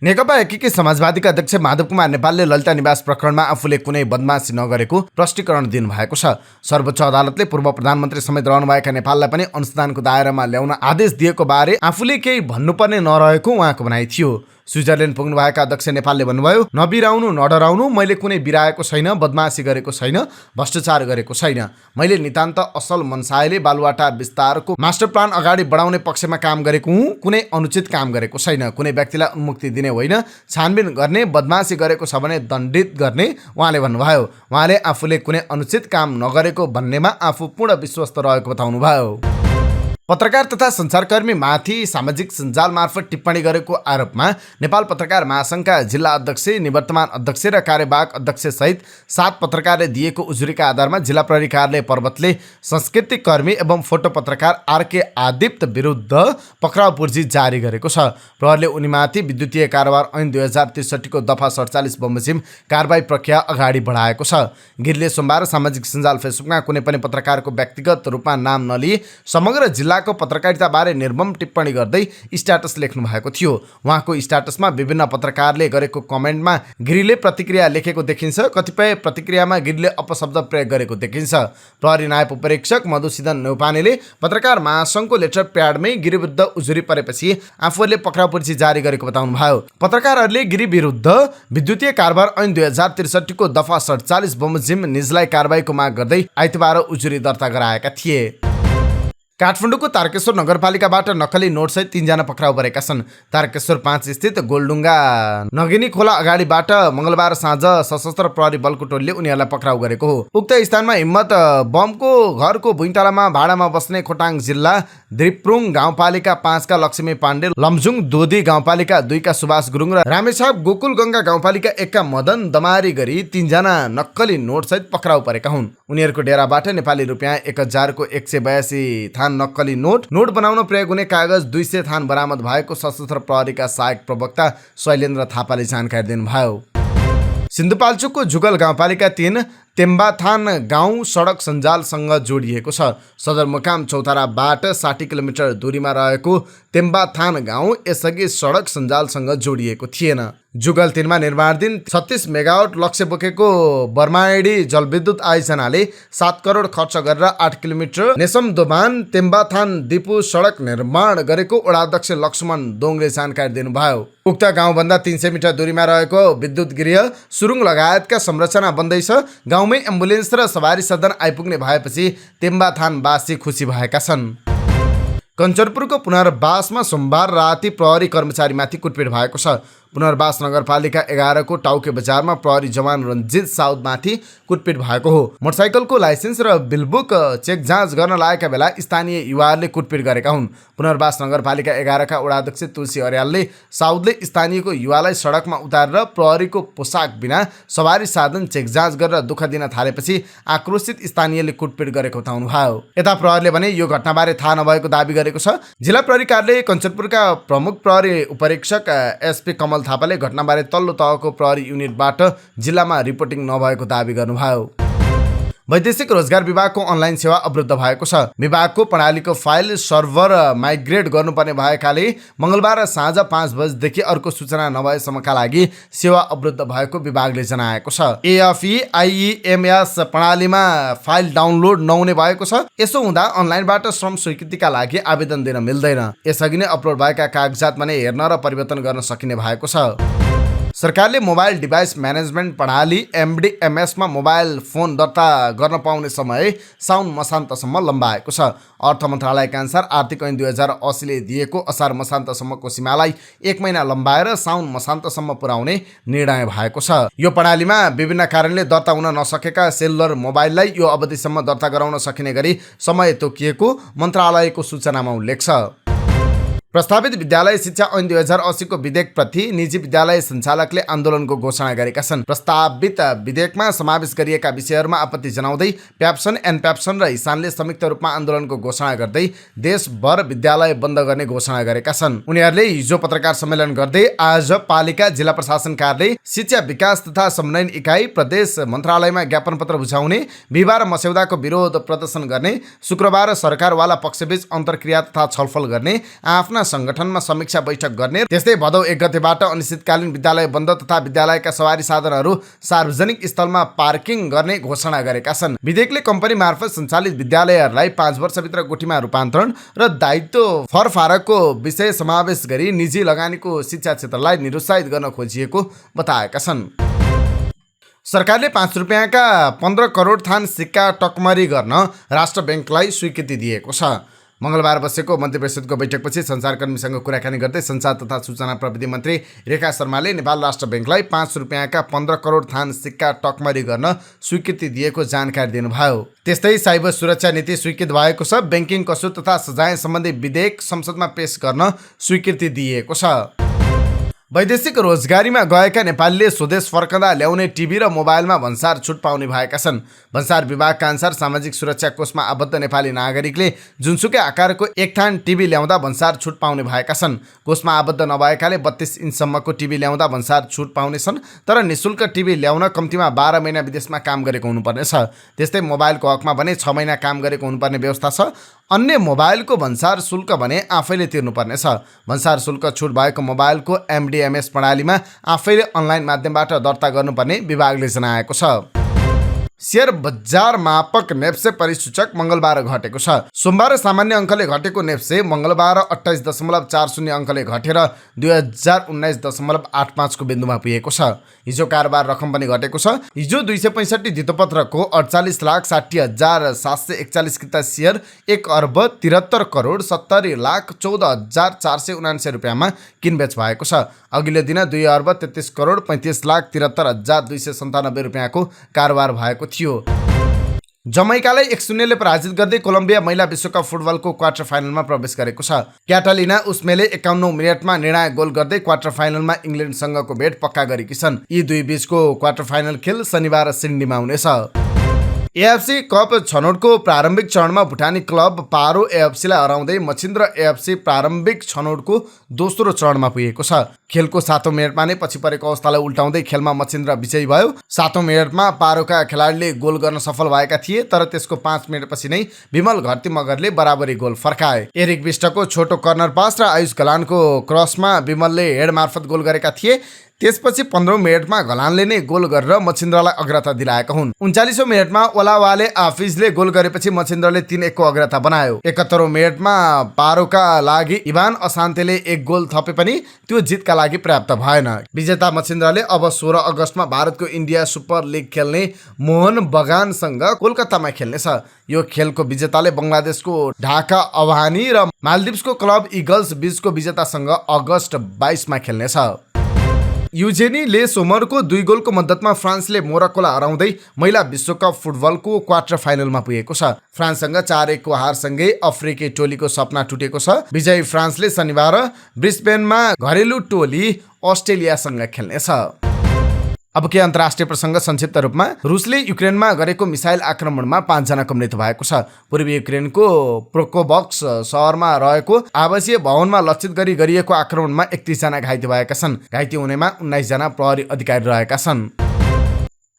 नेकपा एकीकृत समाजवादीका अध्यक्ष माधव कुमार नेपालले ललिता निवास प्रकरणमा आफूले कुनै बदमासी नगरेको प्रष्टीकरण दिनुभएको छ। सर्वोच्च अदालतले पूर्व प्रधानमन्त्री समेत रहनुभएका नेपाललाई पनि अनुसन्धानको दायरामा ल्याउन आदेश दिएको बारे आफूले केही भन्नुपर्ने नरहेको उहाँको भनाइ थियो। स्विजरल्यान्ड पुग्नुभएका अध्यक्ष नेपालले भन्नुभयो, नबिराउनु नडराउनु, मैले कुनै बिराएको छैन, बदमासी गरेको छैन, भ्रष्टाचार गरेको छैन। मैले नितान्त असल मनसायले बालुवाटार विस्तारको मास्टर प्लान अगाडि बढाउने पक्षमा काम गरेको हुँ। कुनै अनुचित काम गरेको छैन। कुनै व्यक्तिलाई उन्मुक्ति दिने होइन, छानबिन गर्ने, बदमासी गरेको छ भने दण्डित गर्ने उहाँले भन्नुभयो। उहाँले आफूले कुनै अनुचित काम नगरेको भन्नेमा आफू पूर्ण विश्वस्त रहेको बताउनुभयो। पत्रकार तथा सञ्चारकर्मी माथि सामाजिक सञ्जाल मार्फत टिप्पणी गरेको आरोपमा नेपाल पत्रकार महासङ्घका जिल्ला अध्यक्ष, निवर्तमान अध्यक्ष र कार्यवाहक अध्यक्ष सहित 7 पत्रकारले दिएको उजुरीका आधारमा जिल्ला प्रहरी कार्यालय पर्वतले सांस्कृतिक कर्मी एवं फोटो पत्रकार आरके आदित्य विरुद्ध पक्राउ पूर्जी जारी गरेको छ। प्रहरीले उनीमाथि विद्युतीय कारोबार ऐन 2063 को दफा 47 बमोजिम कारबाही प्रक्रिया अगाडि बढाएको छ। गिरीले सोमबार सामाजिक सञ्जाल फेसबुकमा कुनै पनि पत्रकारको व्यक्तिगत रूपमा नाम नलिई समग्र जिल्ला को पत्रकारिता बारे निर्मम टिप्पणी गर्दै स्ट्याटस लेख्नु भएको थियो। उहाँको स्ट्याटसमा विभिन्न पत्रकारले गरेको कमेन्टमा गिरीले प्रतिक्रिया लेखेको देखिन्छ। कतिपय प्रतिक्रियामा गिरीले अपशब्द प्रयोग गरेको देखिन्छ। प्रहरी नायब उपरीक्षक मधुसूदन नेउपानेले पत्रकार महासङ्घको लेटर प्याडमै गिरी विरुद्ध उजुरी परेपछि आफूहरूले पक्राउ पूर्जी जारी गरेको बताउनुभयो। पत्रकारहरूले गिरी विरुद्ध विद्युतीय कारोबार ऐन 2063 को दफा 47 बमोजिम निजलाई कारबाहीको माग गर्दै आइतबार उजुरी दर्ता गराएका थिए। काठमाडौँको तारकेश्वर नगरपालिकाबाट नक्कली नोटसहित 3 जना पक्राउ परेका छन्। तारकेश्वर 5 स्थित गोलडुङ्गा नगिनी खोला अगाडिबाट मंगलबार साँझ सशस्त्र प्रहरी बलको टोलीले उनीहरूलाई पक्राउ गरेको हो। उक्त स्थानमा हिम्मत बमको घरको भुइँतलामा भाडामा बस्ने खोटाङ जिल्ला द्रिप्रुङ गाउँपालिका 5 का लक्ष्मी पाण्डे, लमजुङ दोदी गाउँपालिका 2 का सुभाष गुरुङ र रामेछाप गोकुलगङ्गा गाउँपालिका 1 का मदन दमारी गरी 3 जना नक्कली नोटसहित पक्राउ परेका हुन्। उनीहरूको डेराबाट नेपाली रुपियाँ 1000 को 182 थान नक्कली नोट बनाउन प्रयोग हुने कागज 200 थान बरामद भएको सशस्त्र प्रहरीका सहायक प्रवक्ता शैलेन्द्र थापाले जानकारी दिनुभयो। सिन्धुपाल्चोकको जुगल गाउँपालिका 3 तेम्बाथान गाउँ सडक सञ्जालसँग जोडिएको छ। सदरमुकाम चौताराबाट 60 किलोमिटर दूरीमा रहेको तेम्बाथान गाउँ यसअघि सडक सञ्जालसँग जोडिएको थिएन। जुगल 3 मा निर्माणाधीन 36 मेगावाट लक्ष्य बोकेको बर्माएडी जलविद्युत आयोजनाले 7 करोड खर्च गरेर 8 किलोमिटर नेसम दोभान तेम्बाथान दिपु सडक निर्माण गरेको वडाध्यक्ष लक्ष्मण दोङले जानकारी दिनुभयो। उक्त गाउँभन्दा 300 मिटर दूरीमा रहेको विद्युत गृह, सुरुङ लगायतका संरचना बन्दैछ। गाउँमै एम्बुलेन्स र सवारी सदन आइपुग्ने भएपछि तेम्बाथानवासी खुसी भएका छन्। कञ्चनपुरको पुनर्वासमा सोमबार राति प्रहरी कर्मचारीमाथि कुटपिट भएको छ। पुनर्वास नगरपालिका 11 को टाउके बजारमा प्रहरी जवान रञ्जित साउदमाथि कुटपिट भएको हो। मोटरसाइकलको लाइसेन्स र बिलबुक चेक जाँच गर्न लागेका बेला स्थानीय युवाहरूले कुटपिट गरेका हुन्। पुनर्वास नगरपालिका 11 का वडाध्यक्ष तुलसी अर्यालले साउदले स्थानीयको युवालाई सडकमा उतारेर प्रहरीको पोसाक बिना सवारी साधन चेक जाँच गरेर दुःख दिन थालेपछि आक्रोशित स्थानीयले कुटपिट गरेको बताउनुभयो। यता प्रहरीले भने यो घटनाबारे थाहा नभएको दाबी गरेको छ। जिल्ला प्रहरी कार्यालय कञ्चनपुरका प्रमुख प्रहरी उपरीक्षक एसपी कमल थापाले घटनाबारे तल्लो तहको प्रहरी युनिटबाट जिल्लामा रिपोर्टिङ नभएको दाबी गर्नुभयो। वैदेशिक रोजगार विभागको अनलाइन सेवा अवरुद्ध भएको छ। विभागको प्रणालीको फाइल सर्भर माइग्रेट गर्नुपर्ने भएकाले मंगलबार साँझ 5 बजेदेखि अर्को सूचना नभएसम्मका लागि सेवा अवरुद्ध भएको विभागले जनाएको छ। AFE-IEMS प्रणालीमा फाइल डाउनलोड नहुने भएको छ। यसो हुँदा अनलाइनबाट श्रम स्वीकृतिका लागि आवेदन दिन मिल्दैन। यसअघि नै अपलोड भएका कागजात भने हेर्न र परिवर्तन गर्न सकिने भएको छ। सरकारले मोबाइल डिभाइस म्यानेजमेन्ट प्रणाली MDMS मा मोबाइल फोन दर्ता गर्न पाउने समय साउन मसान्तसम्म लम्बाएको छ। अर्थ मन्त्रालयका अनुसार आर्थिक ऐन 2080 ले दिएको असार मसान्तसम्मको सीमालाई 1 महिना लम्बाएर साउन मसान्तसम्म पुर्याउने निर्णय भएको छ। यो प्रणालीमा विभिन्न कारणले दर्ता हुन नसकेका सेलुलर मोबाइललाई यो अवधिसम्म दर्ता गराउन सकिने गरी समय तोकिएको मन्त्रालयको सूचनामा उल्लेख छ। प्रस्तावित विद्यालय शिक्षा ऐन 2080 को विधेयकप्रति निजी विद्यालय सञ्चालकले आन्दोलनको घोषणा गरेका छन्। प्रस्तावित विधेयकमा समावेश गरिएका विषयहरूमा आपत्ति जनाउँदै प्याप्सन एन्ड प्याप्सन र हिसानले संयुक्त रूपमा आन्दोलनको घोषणा गर्दै देशभर विद्यालय बन्द गर्ने घोषणा गरेका छन्। उनीहरूले हिजो पत्रकार सम्मेलन गर्दै आज पालिका, जिल्ला प्रशासन कार्यालय, शिक्षा विकास तथा समन्वयन इकाइ, प्रदेश मन्त्रालयमा ज्ञापन पत्र बुझाउने, बिहिबार मस्यौदाको विरोध प्रदर्शन गर्ने, शुक्रबार सरकारवाला पक्षबीच अन्तर्क्रिया तथा छलफल गर्ने, आफ्ना संगठनमा समीक्षा बैठक गर्ने, त्यस्तै भदौ 1 गतेबाट अनिश्चितकालीन विद्यालय बन्द तथा विद्यालयका सवारी साधनहरू सार्वजनिक स्थलमा पार्किङ गर्ने घोषणा गरेका छन्। विधेयकले कम्पनी मार्फत सञ्चालित विद्यालयहरूलाई 5 वर्षभित्र गुठीमा रूपान्तरण र दायित्व फरफारकको विषय समावेश गरी निजी लगानीको शिक्षा क्षेत्रलाई निरुत्साहित गर्न खोजिएको बताएका छन्। सरकारले 5 रुपियाँका 15 करोड थान सिक्का टकमरी गर्न राष्ट्र बैंकलाई स्वीकृति दिएको छ। मंगलबार बसेको मन्त्री परिषदको बैठकपछि सञ्चारकर्मीसँग कुराकानी गर्दै सञ्चार तथा सूचना प्रविधि मन्त्री रेखा शर्माले नेपाल राष्ट्र बैंकलाई 5 रुपियाँका 15 करोड थान सिक्का टकमरी गर्न स्वीकृति दिएको जानकारी दिनुभयो। त्यस्तै साइबर सुरक्षा नीति स्वीकृत भएको छ। बैंकिङ कसुर तथा सजाय सम्बन्धी विधेयक संसदमा पेश गर्न स्वीकृति दिएको छ। वैदेशिक रोजगारीमा गएका नेपालीले स्वदेश फर्कँदा ल्याउने टिभी र मोबाइलमा भन्सार छुट पाउने भएका छन्। भन्सार विभागका अनुसार सामाजिक सुरक्षा कोषमा आबद्ध नेपाली नागरिकले जुनसुकै आकारको एक थान टिभी ल्याउँदा भन्सार छुट पाउने भएका छन्। कोषमा आबद्ध नभएकाले 32 इन्चसम्मको टिभी ल्याउँदा भन्सार छुट पाउनेछन्, तर निशुल्क टिभी ल्याउन कम्तीमा 12 महिना विदेशमा काम गरेको हुनुपर्नेछ। त्यस्तै मोबाइलको हकमा भने 6 महिना काम गरेको हुनुपर्ने व्यवस्था छ। अन्य मोबाइलको भन्सार शुल्क भने आफैले तिर्नुपर्नेछ। भन्सार शुल्क छुट भएको मोबाइलको MDMS प्रणालीमा आफैले अनलाइन माध्यमबाट दर्ता गर्नुपर्ने विभागले जनाएको छ। शेयर बजार मापक नेप्से परिसूचक मंगलबार घटेको छ। सोमबार सामान्य अंकले घटेको नेप्से मंगलबार 28.40 अंकले घटेर 2019.85 को बिन्दुमा पुगेको छ। हिजो कारोबार रकम पनि घटेको छ। हिजो 265 धितोपत्रको 48,60,741 किता शेयर 1,73,70,14,479 रुपियाँमा किनबेच भएको छ। अघिल्लो दिन 2,33,35,73,297 रुपियाँको कारोबार भएको थियो। जमैकालाई 1-0 ले पराजित गर्दै कोलम्बिया महिला विश्वकप फुटबलको क्वार्टर फाइनलमा प्रवेश गरेको छ। क्याटालिना उस्मेले 51औं मिनेटमा निर्णायक गोल गर्दै क्वार्टर फाइनलमा इङ्ग्ल्यान्डसँगको भेट पक्का गरेकी छन्। यी दुई बीचको क्वार्टर फाइनल खेल शनिबार सिडनीमा हुनेछ। AFC कप छनौटको प्रारम्भिक चरणमा भुटानी क्लब पारो AFCलाई हराउँदै मछिन्द्र AFC प्रारम्भिक छनौटको दोस्रो चरणमा पुगेको छ। खेलको 7औं मिनेटमा नै पछि परेको अवस्थालाई उल्टाउँदै खेलमा मछिन्द्र विजयी भयो। 7औं मिनेटमा पारोका खेलाडीले गोल गर्न सफल भएका थिए, तर त्यसको 5 मिनेटपछि नै विमल घरती मगरले बराबरी गोल फर्काए। एरिक विष्टको छोटो कर्नर पास र आयुष गलानको क्रसमा विमलले हेड मार्फत गोल गरेका थिए। त्यसपछि 15औं मिनेटमा घलानले नै गोल गरेर मछिन्द्रलाई अग्रता दिलाएका हुन्। 39औं मिनेटमा ओलावाले आफिजले गोल गरेपछि मछिन्द्रले 3-1 को अग्रता बनायो। 71औं मिनेटमा पारोका लागि इभान असान्तेले 1 गोल थपे पनि त्यो जितका लागि पर्याप्त भएन। विजेता मछिन्द्रले अब 16 अगस्तमा भारतको इन्डिया सुपर लिग खेल्ने मोहन बगानसँग कोलकातामा खेल्नेछ। यो खेलको विजेताले बङ्गलादेशको ढाका अवानी र मालदिप्सको क्लब इगल्स बीचको विजेतासँग अगस्त 22 मा खेल्नेछ। युजेनी ले सोमरको 2 गोलको मद्दतमा फ्रान्सले मोरक्कोलाई हराउँदै महिला विश्वकप फुटबलको क्वार्टर फाइनलमा पुगेको छ। फ्रान्ससँग 4-1 को हारसँगै अफ्रिकी टोलीको सपना टुटेको छ। विजयी फ्रान्सले शनिबार ब्रिस्बेनमा घरेलु टोली अस्ट्रेलियासँग खेल्नेछ। अब के अन्तर्राष्ट्रिय प्रसङ्ग संक्षिप्त रूपमा। रुसले युक्रेनमा गरेको मिसाइल आक्रमणमा 5 जनाको मृत्यु भएको छ। पूर्वी युक्रेनको प्रोकोबक्स सहरमा रहेको आवासीय भवनमा लक्षित गरी गरिएको आक्रमणमा 31 जना घाइते भएका छन्। घाइते हुनेमा 19 जना प्रहरी अधिकारी रहेका छन्।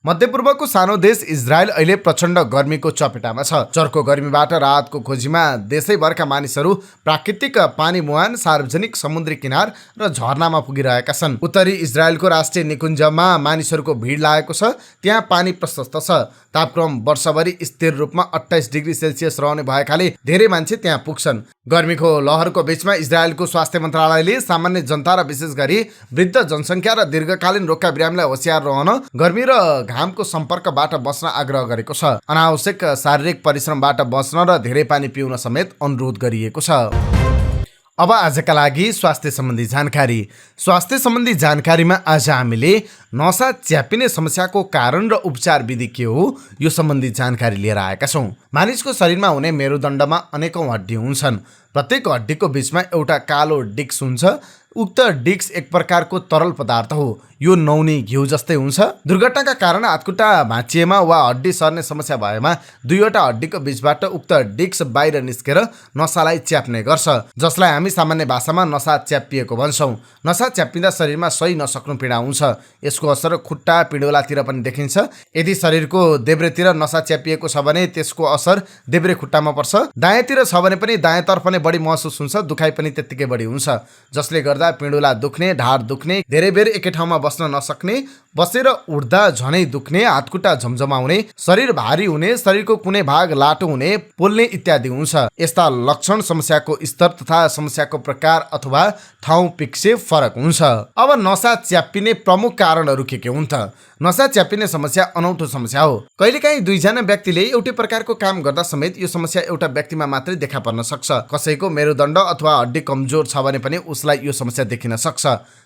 मध्यपूर्वको सानो देश इजरायल अहिले प्रचण्ड गर्मीको चपेटामा छ। चर्को गर्मीबाट राहतको खोजीमा देशैभरका मानिसहरू प्राकृतिक पानी मुहान, सार्वजनिक समुद्री किनार र झरनामा पुगिरहेका छन्। उत्तरी इजरायलको राष्ट्रिय निकुञ्जमा मानिसहरूको भिड लागेको छ। त्यहाँ पानी प्रशस्त छ। तापक्रम वर्षभरि स्थिर रूपमा 28 डिग्री सेल्सियस रहने भएकाले धेरै मान्छे त्यहाँ पुग्छन्। गर्मीको लहरको बीचमा इजरायलको स्वास्थ्य मन्त्रालयले सामान्य जनता र विशेष गरी वृद्ध जनसङ्ख्या र दीर्घकालीन रोगका बिरामीलाई होसियार रहन, गर्मी र घामको सम्पर्कबाट बस्न आग्रह गरेको छ। अनावश्यक शारीरिक परिश्रमबाट बस्न र धेरै पानी पिउन समेत अनुरोध गरिएको छ। अब आजका लागि स्वास्थ्य सम्बन्धी जानकारी। स्वास्थ्य सम्बन्धी जानकारीमा आज हामीले नसा च्यापिने समस्याको कारण र उपचार विधि के हो यो सम्बन्धी जानकारी लिएर आएका छौँ। मानिसको शरीरमा हुने मेरुदण्डमा अनेकौं हड्डी हुन्छन्। प्रत्येक हड्डीको बीचमा एउटा कालो डिस्क हुन्छ। उक्त डिस्क एक प्रकारको तरल पदार्थ हो। यो नुहाउने घिउ जस्तै हुन्छ। दुर्घटनाका कारण हातखुट्टा भाँचिएमा वा हड्डी सर्ने समस्या भएमा 2वटा हड्डीको बीचबाट उक्त डिस्क बाहिर निस्केर नसालाई च्याप्ने गर्छ, जसलाई हामी सामान्य भाषामा नसा च्यापिएको भन्छौँ। नसा च्यापिँदा शरीरमा सही नसक्नु पीडा हुन्छ। यसको असर खुट्टा पिँडोलातिर पनि देखिन्छ। यदि शरीरको देब्रेतिर नसा च्यापिएको छ भने त्यसको असर देब्रे खुट्टामा पर्छ। दायाँतिर छ भने पनि दायाँतर्फ नै बढी महसुस हुन्छ। दुखाइ पनि त्यत्तिकै बढी हुन्छ, जसले गर्दा पिँडोला दुख्ने, ढाड दुख्ने, धेरै बेर एकै ठाउँमा बस्न नसक्ने, बसेर उठ्दा झनै दुख्ने, हातखुट्टा झमझमाउने, शरीर भारी हुने, शरीरको कुनै भाग लाटो हुने, पोल्ने इत्यादि हुन्छ। यस्ता लक्षण समस्याको स्तर तथा समस्याको प्रकार अथवा ठाउँ पिक्से फरक हुन्छ। अब नसा च्यापिने प्रमुख कारणहरू के हुन् त? नसा च्यापिने समस्या अनौठो समस्या हो। कहिलेकाहीँ 2 जना व्यक्तिले एउटै प्रकारको काम गर्दा समेत यो समस्या एउटा व्यक्तिमा मात्रै देखा पर्न सक्छ। कसैको मेरुदण्ड अथवा हड्डी कमजोर छ भने पनि उसलाई यो समस्या देखिन सक्छ।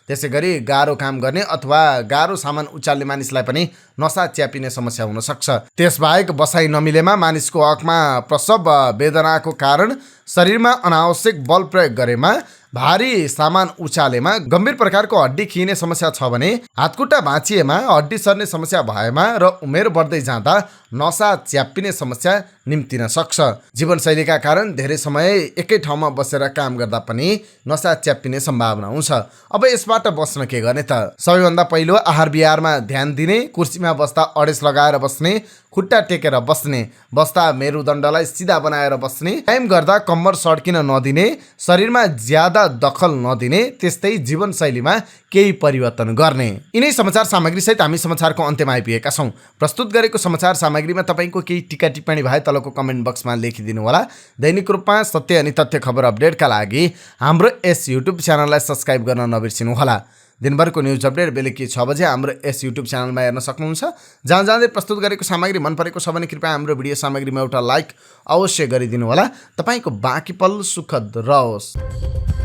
त्यसैगरी गाह्रो काम गर्ने अथवा गाह्रो सामान उचाल्ने मानिसलाई पनि नसा च्यापिने समस्या हुन सक्छ। त्यसबाहेक बसाइ नमिलेमा, मानिसको हकमा प्रसव वेदनाको कारण, शरीरमा अनावश्यक बल प्रयोग गरेमा, भारी सामान उचालेमा, गम्भीर प्रकारको हड्डी खिने समस्या छ भने, हातखुट्टा भाँचिएमा, हड्डी सर्ने समस्या भएमा र उमेर बढ्दै जाँदा नसा च्यापिने समस्या निम्तिन सक्छ। जीवनशैलीका कारण धेरै समय एकै ठाउँमा बसेर काम गर्दा पनि नसा च्यापिने सम्भावना हुन्छ। अब यसबाट बस्न के गर्ने त? सबैभन्दा पहिलो आहार विहारमा ध्यान दिने, कुर्सीमा बस्दा अडेस लगाएर बस्ने, खुट्टा टेकेर बस्ने, बस्दा मेरुदण्डलाई सिधा बनाएर बस्ने, व्यायाम गर्दा कम्मर सड्किन नदिने, शरीरमा ज्यादा दखल नदिने, त्यस्तै जीवनशैलीमा केही परिवर्तन गर्ने। यिनै समाचार सामग्री सहित हामी समाचारको अन्त्यमा आइपुगेका छौँ। प्रस्तुत गरेको समाचार सामग्रीमा तपाईँको केही टिका टिप्पणी भए तलको कमेन्ट बक्समा लेखिदिनु होला। दैनिक रूपमा सत्य अनि तथ्य खबर अपडेटका लागि हाम्रो यस युट्युब च्यानललाई सब्स्क्राइब गर्न नबिर्सिनु होला। दिनभरको न्युज अपडेट बेलुकी 6 बजे हाम्रो यस युट्युब च्यानलमा हेर्न सक्नुहुन्छ। जहाँ जाँदै प्रस्तुत गरेको सामग्री मन परेको छ भने कृपया हाम्रो भिडियो सामग्रीमा एउटा लाइक अवश्य गरिदिनु होला। तपाईँको बाँकी पल सुखद रहोस्।